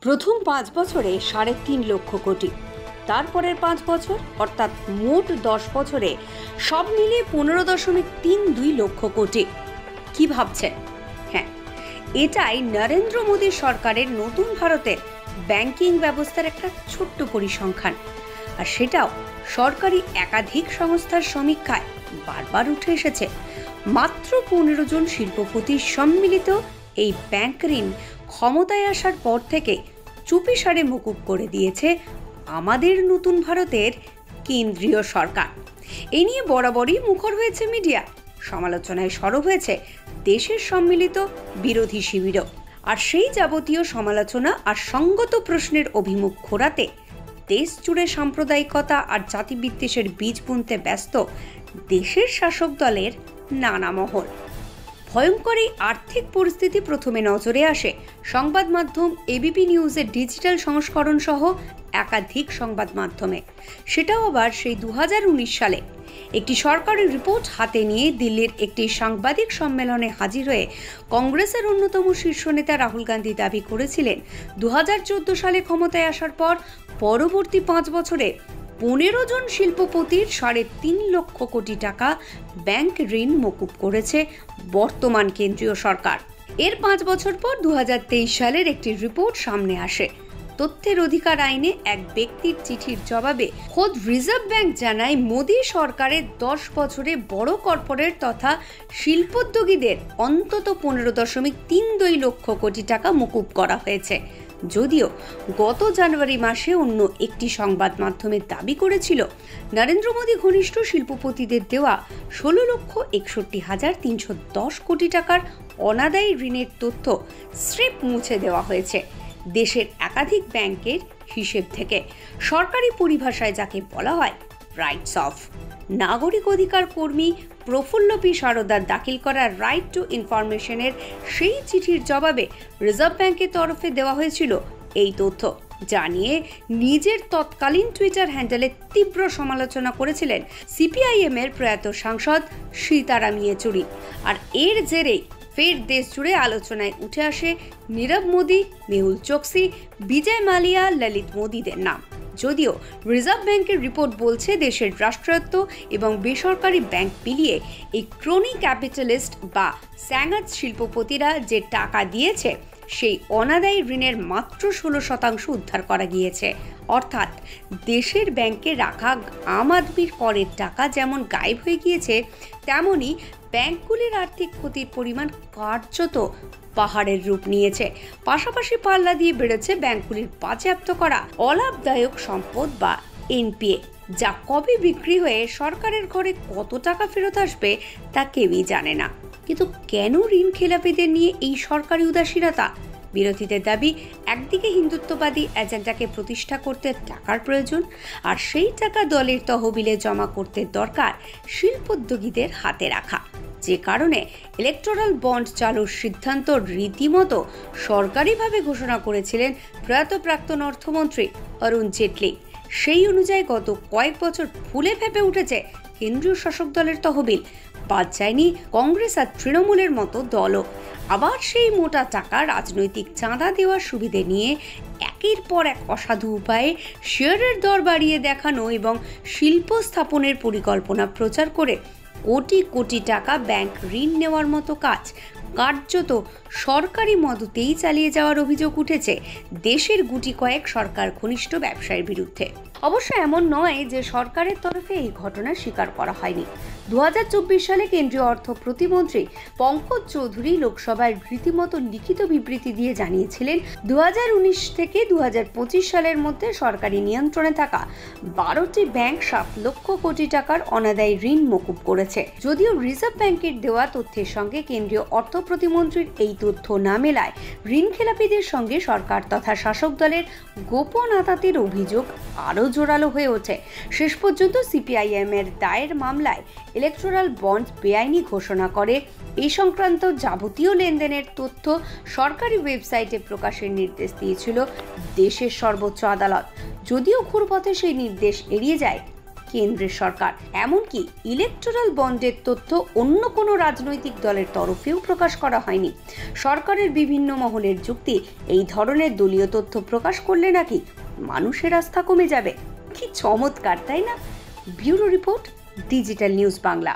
প্রথম ৫ বছরে ৩.৫ লক্ষ কোটি, তারপরের ৫ বছর অর্থাৎ মোট ১০ বছরে সব মিলিয়ে ১৫.৩২ লক্ষ কোটি। কি ভাবছেন? হ্যাঁ, এটাই নরেন্দ্র মোদী সরকারের নতুন ভারতের ব্যাংকিং ব্যবস্থার একটা ছোট্ট পরিসংখ্যান। আর সেটাও সরকারি একাধিক সংস্থার সমীক্ষায় বারবার উঠে এসেছে। মাত্র ১৫ জন শিল্পপতির সম্মিলিত এই ব্যাংক ঋণ ক্ষমতায় আসার পর থেকে চুপিসারে মকুব করে দিয়েছে আমাদের নতুন ভারতের কেন্দ্রীয় সরকার। এই নিয়ে বরাবরই মুখর হয়েছে মিডিয়া, সমালোচনায় সরব হয়েছে দেশের সম্মিলিত বিরোধী শিবিরও। আর সেই যাবতীয় সমালোচনা আর সঙ্গত প্রশ্নের অভিমুখ ঘোরাতে দেশ জুড়ে সাম্প্রদায়িকতা আর জাতিবিদ্বেষের বীজ বুনতে ব্যস্ত দেশের শাসক দলের নানা মহল। ভয়ঙ্কর এই আর্থিক পরিস্থিতি প্রথমে নজরে আসে সংবাদ মাধ্যম এবিপি নিউজের ডিজিটাল সংস্করণ সহ একাধিক সংবাদ মাধ্যমে। সেটাও আবার সেই ২০১৯ সালে। একটি সরকারি রিপোর্ট হাতে নিয়ে দিল্লির একটি সাংবাদিক সম্মেলনে হাজির হয়ে কংগ্রেসের অন্যতম শীর্ষ নেতা রাহুল গান্ধী দাবি করেছিলেন ২০১৪ সালে ক্ষমতায় আসার পর পরবর্তী ৫ বছরে ১৫ জন শিল্পপতির ৩.৫ লক্ষ কোটি টাকা ব্যাংক ঋণ মকুব করেছে বর্তমান কেন্দ্রীয় সরকার। এর ৫ বছর পর ২০২৩ সালের একটি রিপোর্ট সামনে আসে। তথ্যের অধিকার আইনে এক ব্যক্তির চিঠির জবাবে খোদ রিজার্ভ ব্যাংক জানায় মোদী সরকারের ১০ বছরে বড় কর্পোরেট তথা শিল্পোদ্যোগীদের অন্তত ১৫.৩২ লক্ষ কোটি টাকা মকুব করা হয়েছে। যদিও গত জানুয়ারি মাসে অন্য একটি সংবাদ মাধ্যমে দাবি করেছিল নরেন্দ্র মোদী ঘনিষ্ঠ শিল্পপতিদের দেওয়া ১৬,৬১,৩১০ কোটি টাকার অনাদায়ী ঋণের তথ্য স্রেফ মুছে দেওয়া হয়েছে দেশের একাধিক ব্যাংকের হিসেব থেকে। সরকারি পরিভাষায় যাকে বলা হয় রাইটস অফ। নাগরিক অধিকার কর্মী প্রফুল্ল পি সারদার দাখিল করা রাইট টু ইনফরমেশনের সেই চিঠির জবাবে রিজার্ভ ব্যাংকের তরফে দেওয়া হয়েছিল এই তথ্য, জানিয়ে নিজের তৎকালীন টুইটার হ্যান্ডেলে তীব্র সমালোচনা করেছিলেন সিপিআইএম এর প্রয়াত সাংসদ সীতারাম ইয়েচুরি। আর এর জেরেই ফের দেশ জুড়ে আলোচনায় উঠে আসে নীরব মোদী, মেহুল চোকসি, বিজয় মালিয়া, ললিত মোদীদের নাম। যদিও রিজার্ভ ব্যাংকের রিপোর্ট বলছে দেশের রাষ্ট্রায়ত্ত এবং বেসরকারি ব্যাংক মিলিয়ে এই ক্রনি ক্যাপিটালিস্ট বা স্যাঙ্গাত শিল্পপতিরা যে টাকা দিয়েছে সেই অনাদায়ী ঋণের মাত্র 16% উদ্ধার করা গিয়েছে। অর্থাৎ দেশের ব্যাংকে রাখা আম আদমির করের টাকা যেমন গায়েব হয়ে গিয়েছে, তেমনি ব্যাংকগুলির আর্থিক ক্ষতির পরিমাণ কার্যত পাহাড়ের রূপ নিয়েছে। পাশাপাশি পাল্লা দিয়ে বেড়েছে ব্যাংকগুলির বাজেয়াপ্ত করা অলাভদায়ক সম্পদ বা এনপিএ, যা কবে বিক্রি হয়ে সরকারের ঘরে কত টাকা ফেরত আসবে তা কেউই জানে না। কিন্তু কেন ঋণ খেলাপিদের নিয়ে এই সরকারি উদাসীনতা? বিরোধীদের দাবি, একদিকে হিন্দুত্ববাদী এজেন্ডাকে প্রতিষ্ঠা করতে টাকার প্রয়োজন, আর সেই টাকা দলের তহবিলে জমা করতে দরকার শিল্পোদ্যোগীদের হাতে রাখা। যে কারণে ইলেকটোরাল বন্ড চালুর সিদ্ধান্ত রীতিমতো সরকারিভাবে ঘোষণা করেছিলেন প্রয়াত প্রাক্তন অর্থমন্ত্রী অরুণ জেটলি। সেই অনুযায়ী গত কয়েক বছর ফুলে ফেঁপে উঠেছে কেন্দ্রীয় শাসক দলের তহবিল। বাদ যায়নি কংগ্রেস আর তৃণমূলের মতো দলও। আবার সেই মোটা টাকা রাজনৈতিক চাঁদা দেওয়ার সুবিধে নিয়ে একের পর এক অসাধু উপায়ে শেয়ারের দর বাড়িয়ে দেখানো এবং শিল্প স্থাপনের পরিকল্পনা প্রচার করে কোটি কোটি টাকা ব্যাংক ঋণ নেওয়ার মতো কাজ কার্যত সরকারি মদতেই চালিয়ে যাওয়ার অভিযোগ উঠেছে দেশের গুটি কয়েক সরকার ঘনিষ্ঠ ব্যবসায়ীর বিরুদ্ধে। অবশ্য এমন নয় যে সরকারের তরফে এই ঘটনা স্বীকার করা হয়নি। ২০২৪ সালে কেন্দ্রীয় অর্থ প্রতিমন্ত্রী পঙ্কজ চৌধুরী লোকসভায় রীতিমতো লিখিত বিবৃতি দিয়ে জানিয়েছিলেন ২০১৯ থেকে ২০২৫ সালের মধ্যে সরকারি নিয়ন্ত্রণে থাকা ১২টি ব্যাংক ৭ লক্ষ কোটি টাকার অনাদায়ী ঋণ মকুব করেছে। যদিও রিজার্ভ ব্যাংকের দেওয়া তথ্যের সঙ্গে কেন্দ্রীয় অর্থ প্রতিমন্ত্রীর এই তথ্য না মেলায় ঋণ খেলাপিদের সঙ্গে সরকার তথা শাসক দলের গোপন আতাতের অভিযোগ আরও জোরালো হয়ে ওঠে। শেষ পর্যন্ত সিপিআইএম এর দায়ের মামলায় ইলেকটোরাল বন্ড বেআইনি ঘোষণা করে এই সংক্রান্ত যাবতীয় লেনদেনের তথ্য সরকারি ওয়েবসাইটে প্রকাশের নির্দেশ দিয়েছিল দেশের সর্বোচ্চ আদালত। যদিও ঘুরপথে সেই নির্দেশ এড়িয়ে যায় কেন্দ্রের সরকার। এমনকি ইলেকটোরাল বন্ডের তথ্য অন্য কোনো রাজনৈতিক দলের তরফেও প্রকাশ করা হয়নি। সরকারের বিভিন্ন মহলের যুক্তি, এই ধরনের দলীয় তথ্য প্রকাশ করলে নাকি মানুষের আস্থা কমে যাবে। কি চমৎকার, তাই না? Bureau report, digital news Bangla.